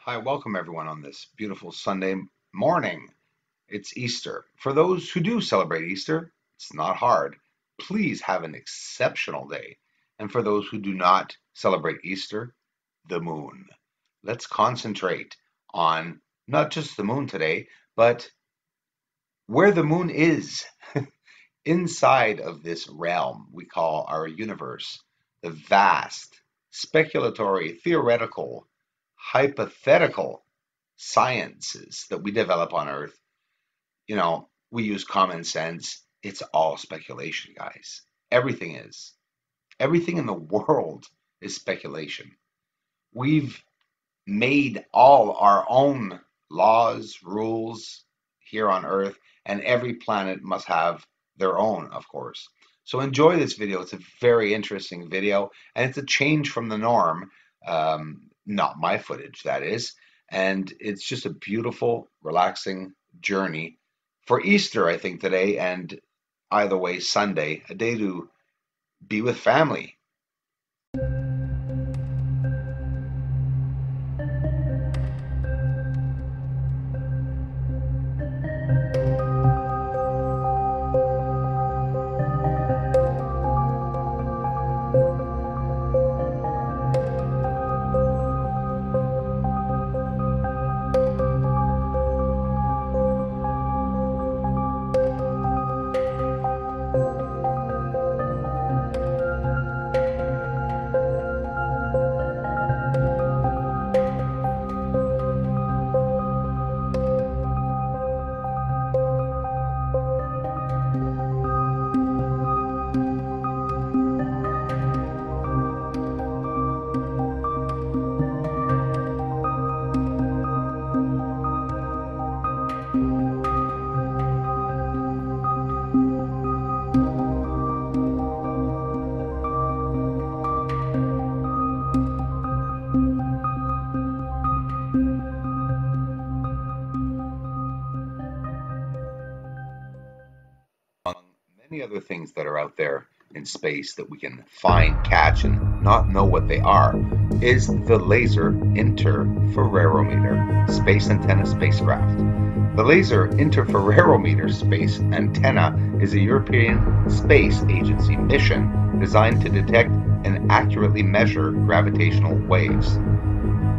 Hi, welcome everyone on this beautiful Sunday morning. It's Easter. For those who do celebrate Easter, it's not hard. Please have an exceptional day. And for those who do not celebrate Easter, the moon. Let's concentrate on not just the moon today, but where the moon is inside of this realm we call our universe, the vast, speculatory, theoretical, hypothetical sciences that we develop on Earth. We use common sense. It's all speculation, guys. Everything is. Everything in the world is speculation. We've made all our own laws, rules here on Earth, and every planet must have their own, of course. So enjoy this video. It's a very interesting video, and it's a change from the norm. Not my footage, that is. And it's just a beautiful, relaxing journey for Easter, I think, today, and either way, Sunday, a day to be with family. Among many other things that are out there in space that we can find, catch, and not know what they are, is the Laser Interferometer Space Antenna spacecraft. The Laser Interferometer Space Antenna is a European Space Agency mission designed to detect and accurately measure gravitational waves.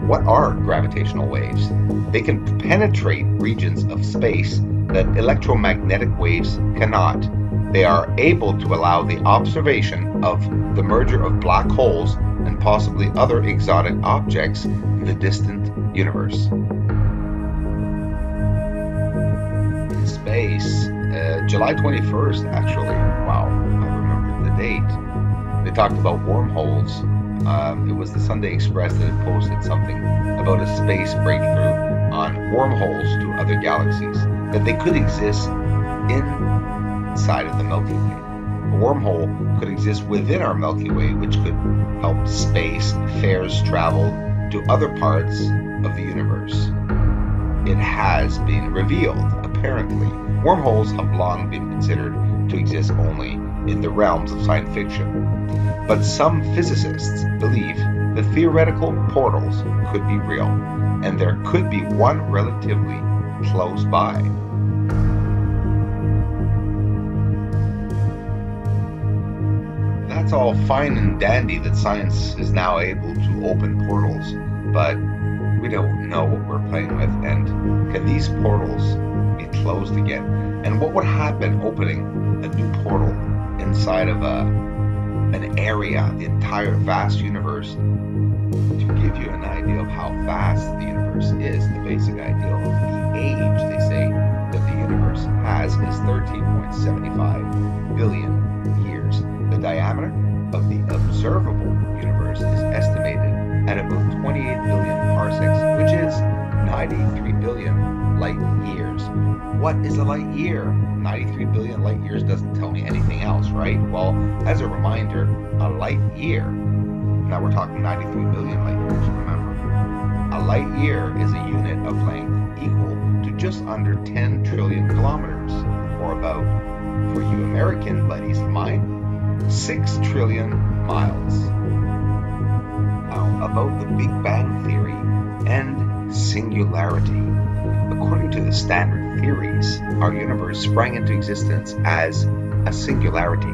What are gravitational waves? They can penetrate regions of space that electromagnetic waves cannot. They are able to allow the observation of the merger of black holes and possibly other exotic objects in the distant universe. In space, July 21st, actually, wow, I remember the date. They talked about wormholes. It was the Sunday Express that had posted something about a space breakthrough on wormholes to other galaxies, that they could exist inside of the Milky Way. A wormhole could exist within our Milky Way, which could help space fares travel to other parts of the universe. It has been revealed, apparently. Wormholes have long been considered to exist only in the realms of science fiction. But some physicists believe the theoretical portals could be real, and there could be one relatively close by. That's all fine and dandy that science is now able to open portals, but we don't know what we're playing with, and can these portals be closed again? And what would happen opening a new portal inside of an area, the entire vast universe? To give you an idea of how vast the universe is, the basic idea of the age they say that the universe has is 13.75 billion years. The diameter of the observable universe is estimated at about 28 billion parsecs, which is 93 billion light years. What is a light year? 93 billion light years doesn't tell me anything else, right? Well, as a reminder, a light year, now we're talking 93 billion light years, remember. A light year is a unit of length equal to just under 10 trillion kilometers, or about, for you American buddies of mine, 6 trillion miles. Now, about the Big Bang Theory and singularity. According to the standard theories, our universe sprang into existence as a singularity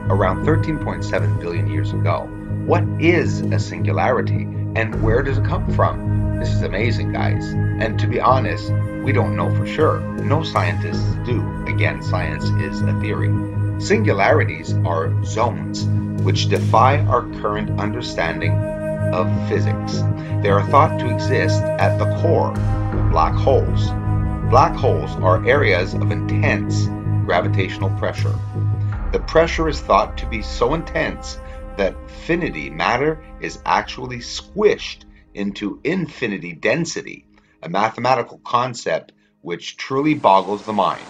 around 13.7 billion years ago. What is a singularity and where does it come from? This is amazing, guys. And to be honest, we don't know for sure. No scientists do. Again, science is a theory. Singularities are zones which defy our current understanding of physics. They are thought to exist at the core of black holes. Black holes are areas of intense gravitational pressure. The pressure is thought to be so intense that finity matter is actually squished into infinity density, a mathematical concept which truly boggles the mind.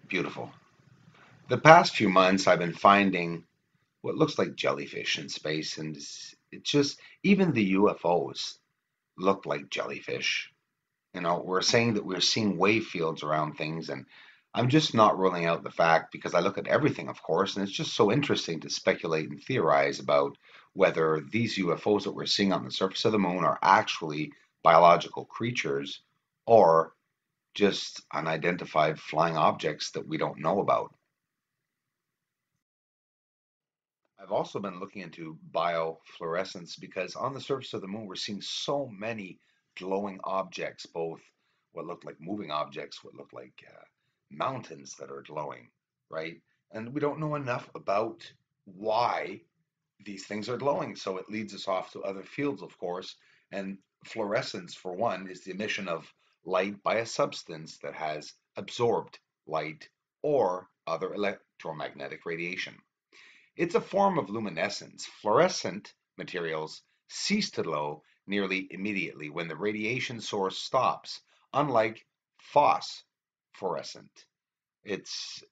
Beautiful. The past few months, I've been finding what looks like jellyfish in space, and it's just even the UFOs look like jellyfish. We're saying that we're seeing wave fields around things, and I'm just not ruling out the fact because I look at everything, of course, and it's just so interesting to speculate and theorize about whether these UFOs that we're seeing on the surface of the moon are actually biological creatures or just unidentified flying objects that we don't know about. I've also been looking into biofluorescence because on the surface of the moon, we're seeing so many glowing objects, both what look like moving objects, what look like mountains that are glowing, right? And we don't know enough about why these things are glowing. So it leads us off to other fields, of course. And fluorescence, for one, is the emission of light by a substance that has absorbed light or other electromagnetic radiation. It's a form of luminescence. Fluorescent materials cease to glow nearly immediately when the radiation source stops, unlike phosphorescent. It's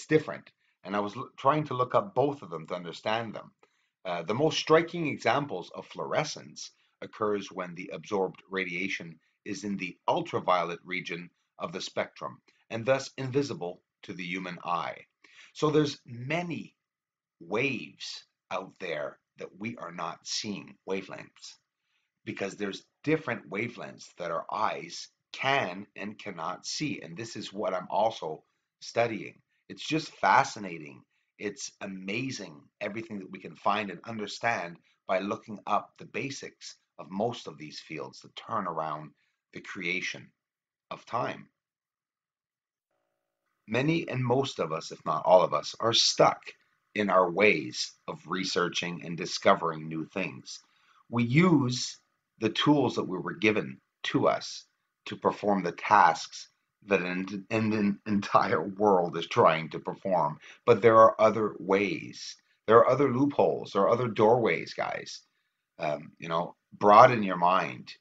different, and I was trying to look up both of them to understand them. The most striking examples of fluorescence occurs when the absorbed radiation is in the ultraviolet region of the spectrum and thus invisible to the human eye. So there's many waves out there that we are not seeing, wavelengths, because there's different wavelengths that our eyes can and cannot see. And this is what I'm also studying. It's just fascinating. It's amazing everything that we can find and understand by looking up the basics of most of these fields that turn around the creation of time. Many and most of us, if not all of us, are stuck in our ways of researching and discovering new things. We use the tools that we were given to us to perform the tasks that an entire world is trying to perform. But there are other ways. There are other loopholes. There are other doorways, guys. Broaden your mind,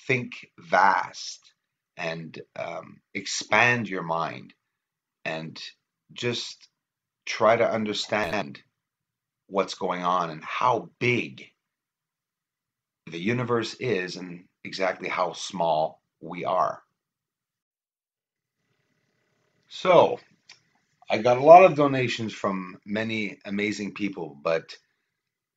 think vast, and expand your mind, and just try to understand what's going on and how big the universe is and exactly how small we are. So, I got a lot of donations from many amazing people, but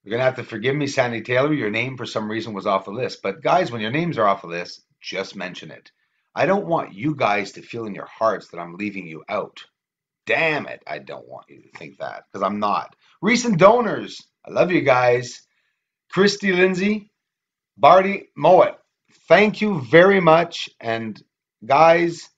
you're going to have to forgive me, Sandy Taylor. Your name, for some reason, was off the list. But, guys, when your names are off the list, just mention it. I don't want you guys to feel in your hearts that I'm leaving you out. Damn it, I don't want you to think that, because I'm not. Recent donors, I love you guys. Christy Lindsay, Barty Mowat, thank you very much. And guys,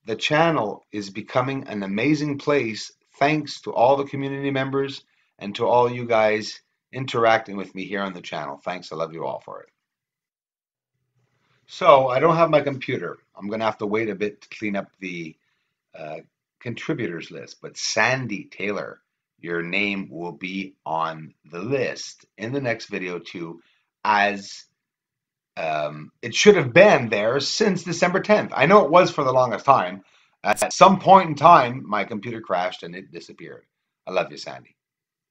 the channel is becoming an amazing place thanks to all the community members and to all you guys interacting with me here on the channel. Thanks, I love you all for it. So I don't have my computer. I'm going to have to wait a bit to clean up the uh, contributors list, but Sandy Taylor, your name will be on the list in the next video too, as it should have been there since December 10th. I know it was for the longest time. At some point in time, my computer crashed and it disappeared. I love you, Sandy.